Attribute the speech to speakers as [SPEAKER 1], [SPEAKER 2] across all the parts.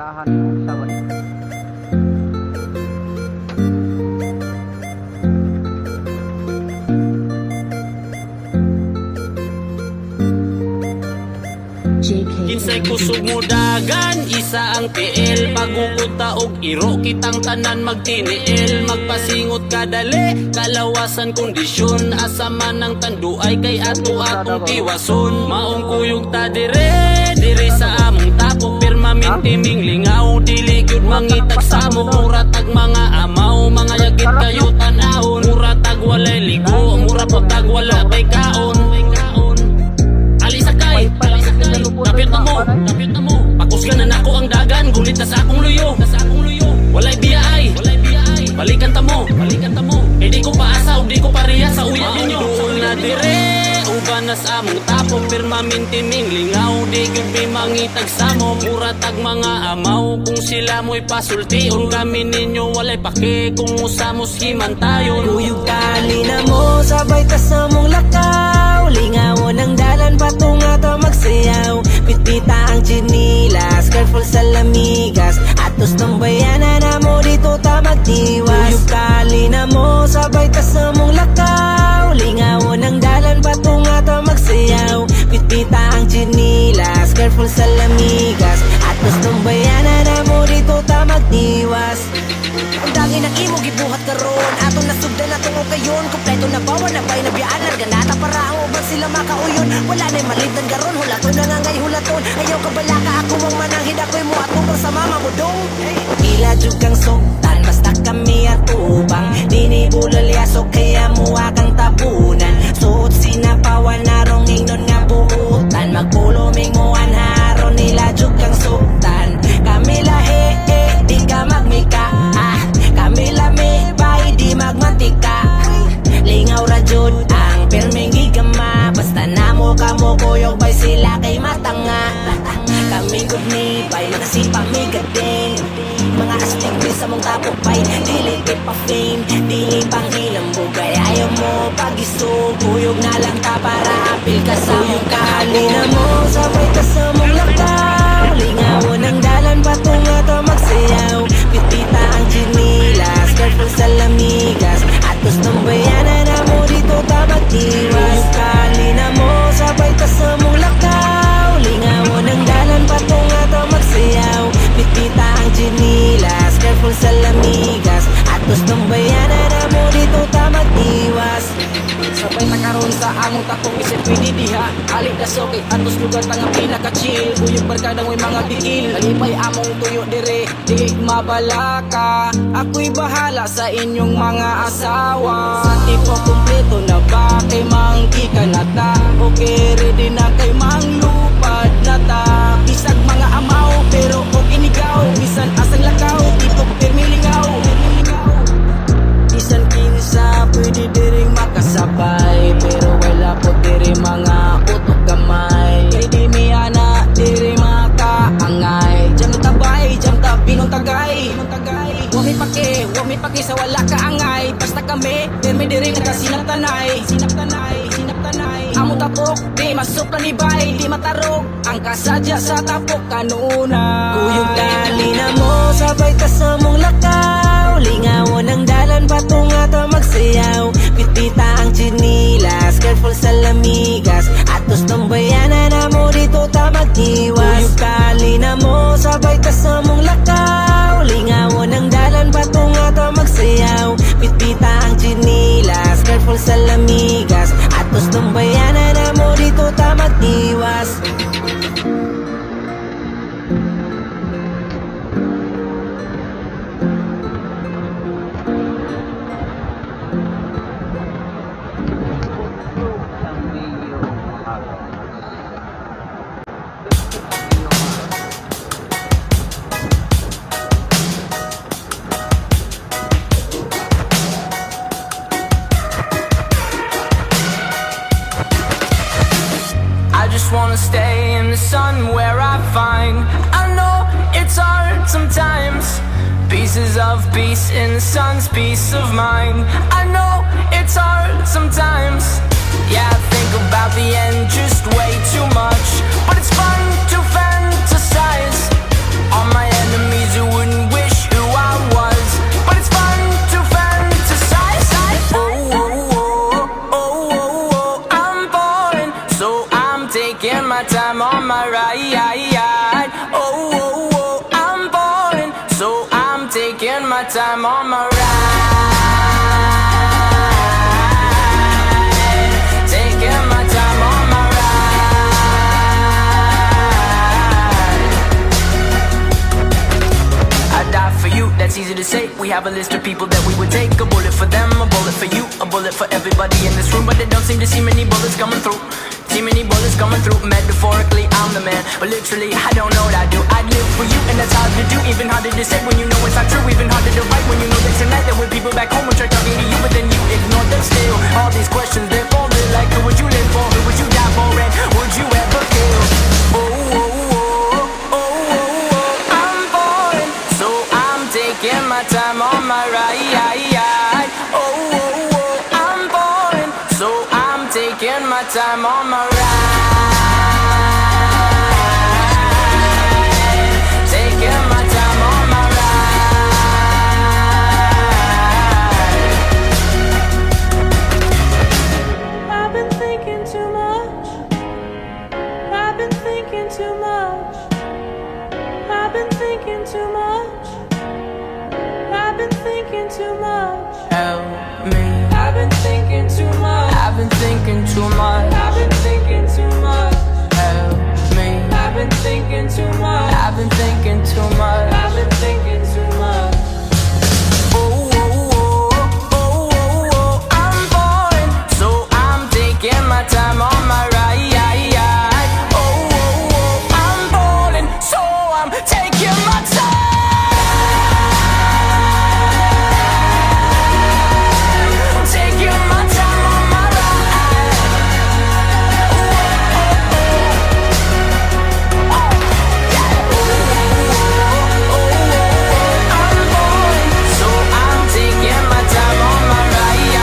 [SPEAKER 1] Tahan mo sa wala.
[SPEAKER 2] Kinsay kusog mo dagan, isa ang TL. Pagukunta og iro, kitang tanan magtiniil. Magpasingot kadali, kalawasan kondisyon. Asaman ng tanduay kay ato atong tiwason. Maong kuyog ta dire sa among tapok. Permanente minglingaw, dili gyud mangitag samo. Mura tag mga amaw, mga yagit kayo tanahon. Mura tag walay ligo, mura tag wala kay kaon. Kapit na mo, pakos ka na nako ang dagan. Gulit na sa akong luyo, walay biyay, balikan ta mo. E di ko paasa, o di ko pariya sa uya ninyo. Doon na dire, ubanas among tapong. Permanente minglingaw, di gyud may mangitag samo. Mura tag mga amaw, kung sila mo'y pasultion. Kami ninyo walay pake, kung usamos himantayon.
[SPEAKER 3] Kuyog kali na mo, sabay ta sa mong lakaw. Lingawon ang dalan, patunga ta magsayaw. Pitpita ang chinilas, careful sa lamigas. Atos ng bayanan na mo, dito ta magdiwas. Kuyog kali na mo, sabay ta sa mong lakaw. Lingawon ang dalan, patunga ta magsayaw. Pitpita ang chinilas, careful sa lamigas. Atos ng bayanan na mo, dito ta magdiwas. Ang dangin ng imo gibuhat karon, atong nasugdan atong okayon. Kompleto na bawa na bay na biyaanan, ganata para ang ubang sila makauyon. Wala na'y malitan garon, hulaton na nga ngay hulaton. Ayaw ka balaka, ako ang mananghid, ako'y mo atubang sa mama mo dong. Ila jud kang sugtan, basta kami atubang. Dini bulalyaso kaya muwa kang tabunan. Suot sinapawan narong ingnon nga buutan. Magpuluming muan haron, ila jud kang sugtan. Kami lahi, di ka magmika. Kami lami, bay di magmantika. Lingaw ra jud ang perming gigama. Basta namo kamo kuyog bay sila kay matanga. Kami good ni bay, nagsipang migading. Mga astig din sa mong tapok bay, dili pa fame, dili pang hilambugay. Ayaw mo pag-isog, kuyog na lang ta para apil ka sa mong kali na mo. Sabay ka sa mong lakaw, lingawon ang dalan, patunga ta magsayaw. Pitpita ang chinilas, careful sa lamigas. Atos ng bayanan na mo, dito ta magdiwas. Kali na mo, sabay ka sa mong lakaw. Lingawon ang dalan, patunga ta magsayaw. Pitpita ang chinilas, careful sa lamigas. Atos ng bayanan na mo, dito ta magdiwas.
[SPEAKER 2] Sabay na karon sa among tapong isip pwede diha. Alik na so kay atos lugar tanga pinaka-chill. Kuyog barkada mo'y mga bigil. Alipay among tuyo dire, di mabalaka. Ako'y bahala sa inyong mga asawa. Sa tipo kumpleto na ba kay mangki ka na ta? Okay ready na kay manglupad na ta. Bisag mga amaw pero og inigaw. Bisan asang lakaw, tipo permilingaw. Bisan kinsa pwede diring makasabay, pero wala po diri mga utok gamay. Kay di miyana diri makaangay. Jam tabay, jam binong tagay. Huwag may pake sa wala kaangay. Basta kami, derme diri nakasinaptanay. Amo tapok, di masok na ni bay, di matarog ang kasadya sa tapok kanuna.
[SPEAKER 3] Kuyog kali na mo, sabay ka sa mong lakaw. Lingawon ang dalan, patunga ta magsayaw. Pitpita ang chinilas, careful sa lamigas. Atos ng bayanan na mo, dito ta magdiwas. Kuyog kali na mo, sabay ka sa mong lakaw. Lingawon ang dalan, patunga ta magsayaw. Pitpita ang chinilas, careful sa lamigas. Atos ng bayanan na mo, dito ta magdiwas.
[SPEAKER 2] Wanna stay in the sun where I find. I know it's hard sometimes. Pieces of peace in the sun's peace of mind. I know it's hard sometimes. Yeah, I think about the end just way too much, but it's fun to fantasize. All my enemies
[SPEAKER 3] my time on my ride. Taking my time on my ride. I die for you, that's easy to say. We have a list of people that we would take. A bullet for them, a bullet for you, a bullet for everybody in this room. But they don't seem to see many bullets coming through. See many bullets coming through. Metaphorically, I'm the man, but literally, I don't know what I do. I live for you, and that's hard to do. Even harder to say when you know it's not true. Even harder to write when you know that tonight there were people back home who tried talking to you, but then you ignore them still. All these questions, they're folded like who would you live for? Who would you die for? And would you ever kill? Oh, oh, oh, oh, oh, oh. I'm falling, so I'm taking my time on my ride. Oh, oh, oh, I'm falling, so I'm taking my time on my ride. Taking my time on my ride. I've been thinking too much. I've been thinking too much. I've been thinking too much. I've been thinking too much. Help me. I've been thinking too much. I've been thinking too much. I've been thinking too much. Help me. I've been thinking too much. I've been thinking too much. I've been thinking too much. Oh, oh, oh, oh, oh, oh. I'm falling, so I'm taking my time on my ride. Oh, oh, oh, I'm falling, so I'm taking my time. Taking my time on my ride. Oh, oh, oh, oh, yeah. Oh, oh, oh, I'm falling, so I'm taking my time on my ride.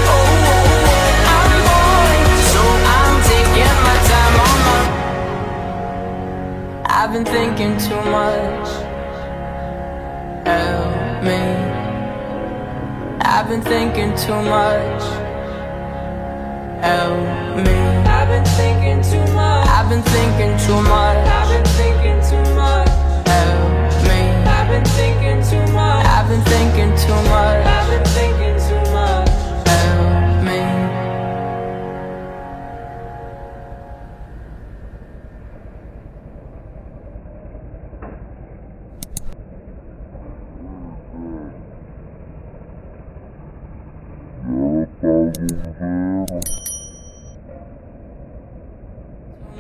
[SPEAKER 3] Oh, oh, oh, I'm falling, so I'm taking my time on my. I've been thinking too much. Help me. I've been thinking too much. Help me. I've been thinking too much. I've been thinking too much. I've been thinking too much. Help me. I've been thinking too much. I've been thinking too much. I've been thinking too much. Help me.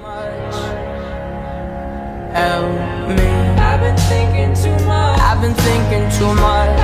[SPEAKER 3] Much. Help me. I've been thinking too much. I've been thinking too much.